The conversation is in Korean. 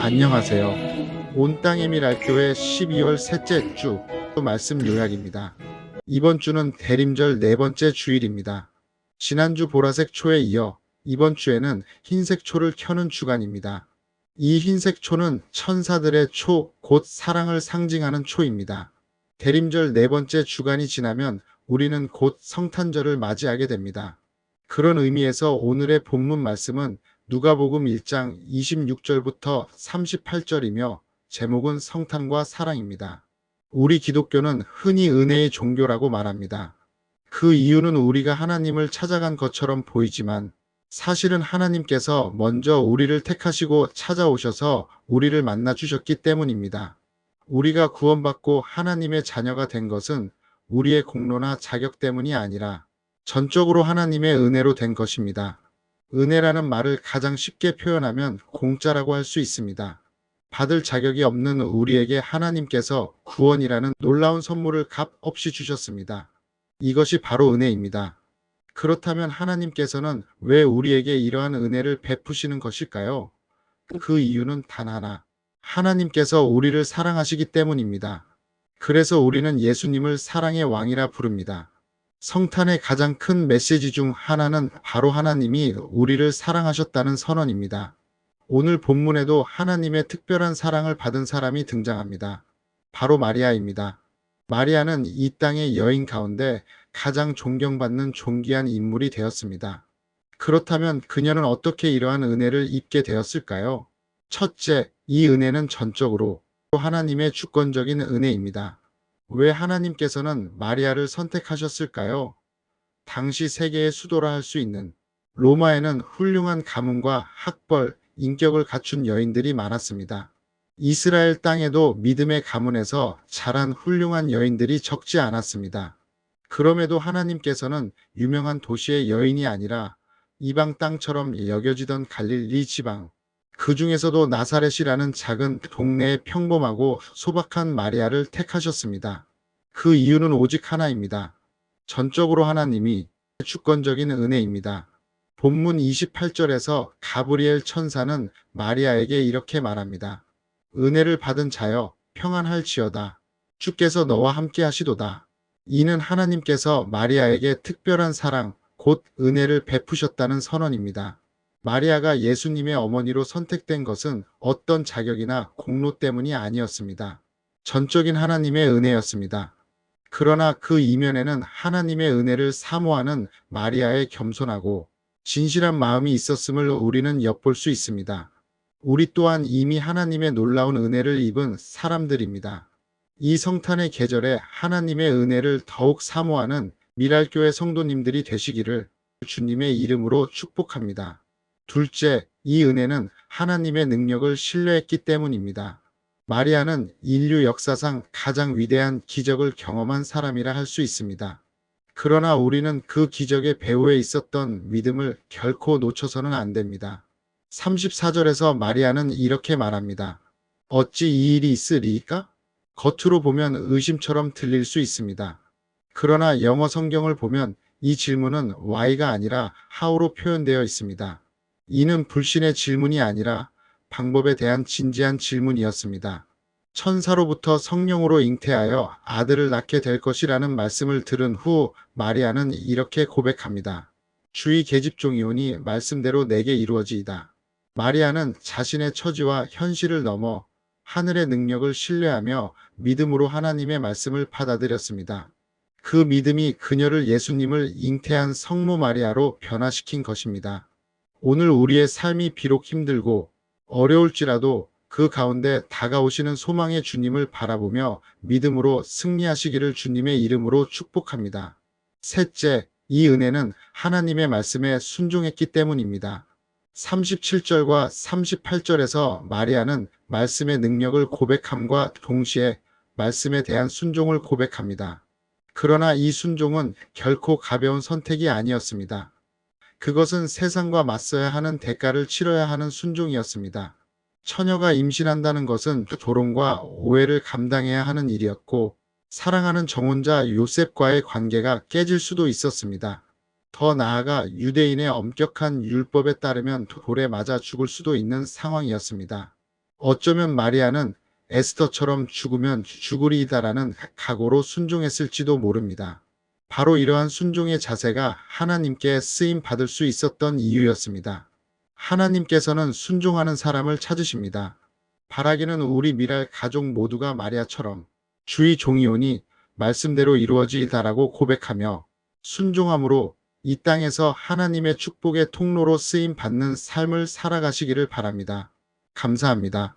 안녕하세요. 온 땅의 미랄교회 12월 셋째 주 말씀 요약입니다. 이번 주는 대림절 네 번째 주일입니다. 지난주 보라색 초에 이어 이번 주에는 흰색 초를 켜는 주간입니다. 이 흰색 초는 천사들의 초, 곧 사랑을 상징하는 초입니다. 대림절 네 번째 주간이 지나면 우리는 곧 성탄절을 맞이하게 됩니다. 그런 의미에서 오늘의 본문 말씀은 누가복음 1장 26절부터 38절이며 제목은 성탄과 사랑입니다. 우리 기독교는 흔히 은혜의 종교라고 말합니다. 그 이유는 우리가 하나님을 찾아간 것처럼 보이지만 사실은 하나님께서 먼저 우리를 택하시고 찾아오셔서 우리를 만나 주셨기 때문입니다. 우리가 구원받고 하나님의 자녀가 된 것은 우리의 공로나 자격 때문이 아니라 전적으로 하나님의 은혜로 된 것입니다. 은혜라는 말을 가장 쉽게 표현하면 공짜라고 할 수 있습니다. 받을 자격이 없는 우리에게 하나님께서 구원이라는 놀라운 선물을 값 없이 주셨습니다. 이것이 바로 은혜입니다. 그렇다면 하나님께서는 왜 우리에게 이러한 은혜를 베푸시는 것일까요? 그 이유는 단 하나. 하나님께서 우리를 사랑하시기 때문입니다. 그래서 우리는 예수님을 사랑의 왕이라 부릅니다. 성탄의 가장 큰 메시지 중 하나는 바로 하나님이 우리를 사랑하셨다는 선언입니다. 오늘 본문에도 하나님의 특별한 사랑을 받은 사람이 등장합니다. 바로 마리아입니다. 마리아는 이 땅의 여인 가운데 가장 존경받는 존귀한 인물이 되었습니다. 그렇다면 그녀는 어떻게 이러한 은혜를 입게 되었을까요? 첫째, 이 은혜는 전적으로 하나님의 주권적인 은혜입니다. 왜 하나님께서는 마리아를 선택하셨을까요? 당시 세계의 수도라 할 수 있는 로마에는 훌륭한 가문과 학벌, 인격을 갖춘 여인들이 많았습니다. 이스라엘 땅에도 믿음의 가문에서 자란 훌륭한 여인들이 적지 않았습니다. 그럼에도 하나님께서는 유명한 도시의 여인이 아니라 이방 땅처럼 여겨지던 갈릴리 지방, 그 중에서도 나사렛이라는 작은 동네의 평범하고 소박한 마리아를 택하셨습니다. 그 이유는 오직 하나입니다. 전적으로 하나님이 주권적인 은혜입니다. 본문 28절에서 가브리엘 천사는 마리아에게 이렇게 말합니다. 은혜를 받은 자여 평안할지어다. 주께서 너와 함께 하시도다. 이는 하나님께서 마리아에게 특별한 사랑, 곧 은혜를 베푸셨다는 선언입니다. 마리아가 예수님의 어머니로 선택된 것은 어떤 자격이나 공로 때문이 아니었습니다. 전적인 하나님의 은혜였습니다. 그러나 그 이면에는 하나님의 은혜를 사모하는 마리아의 겸손하고 진실한 마음이 있었음을 우리는 엿볼 수 있습니다. 우리 또한 이미 하나님의 놀라운 은혜를 입은 사람들입니다. 이 성탄의 계절에 하나님의 은혜를 더욱 사모하는 미랄교회 성도님들이 되시기를 주님의 이름으로 축복합니다. 둘째, 이 은혜는 하나님의 능력을 신뢰했기 때문입니다. 마리아는 인류 역사상 가장 위대한 기적을 경험한 사람이라 할 수 있습니다. 그러나 우리는 그 기적의 배후에 있었던 믿음을 결코 놓쳐서는 안 됩니다. 34절에서 마리아는 이렇게 말합니다. 어찌 이 일이 있으리이까? 겉으로 보면 의심처럼 들릴 수 있습니다. 그러나 영어 성경을 보면 이 질문은 why가 아니라 how로 표현되어 있습니다. 이는 불신의 질문이 아니라 방법에 대한 진지한 질문이었습니다. 천사로부터 성령으로 잉태하여 아들을 낳게 될 것이라는 말씀을 들은 후 마리아는 이렇게 고백합니다. 주의 계집종이오니 말씀대로 내게 이루어지이다. 마리아는 자신의 처지와 현실을 넘어 하늘의 능력을 신뢰하며 믿음으로 하나님의 말씀을 받아들였습니다. 그 믿음이 그녀를 예수님을 잉태한 성모 마리아로 변화시킨 것입니다. 오늘 우리의 삶이 비록 힘들고 어려울지라도 그 가운데 다가오시는 소망의 주님을 바라보며 믿음으로 승리하시기를 주님의 이름으로 축복합니다. 셋째, 이 은혜는 하나님의 말씀에 순종했기 때문입니다. 37절과 38절에서 마리아는 말씀의 능력을 고백함과 동시에 말씀에 대한 순종을 고백합니다. 그러나 이 순종은 결코 가벼운 선택이 아니었습니다. 그것은 세상과 맞서야 하는 대가를 치러야 하는 순종이었습니다. 처녀가 임신한다는 것은 조롱과 오해를 감당해야 하는 일이었고 사랑하는 정혼자 요셉과의 관계가 깨질 수도 있었습니다. 더 나아가 유대인의 엄격한 율법에 따르면 돌에 맞아 죽을 수도 있는 상황이었습니다. 어쩌면 마리아는 에스더처럼 죽으면 죽으리이다라는 각오로 순종했을지도 모릅니다. 바로 이러한 순종의 자세가 하나님께 쓰임 받을 수 있었던 이유였습니다. 하나님께서는 순종하는 사람을 찾으십니다. 바라기는 우리 미랄 가족 모두가 마리아처럼 주의 종이 오니 말씀대로 이루어지이다라고 고백하며 순종함으로 이 땅에서 하나님의 축복의 통로로 쓰임 받는 삶을 살아가시기를 바랍니다. 감사합니다.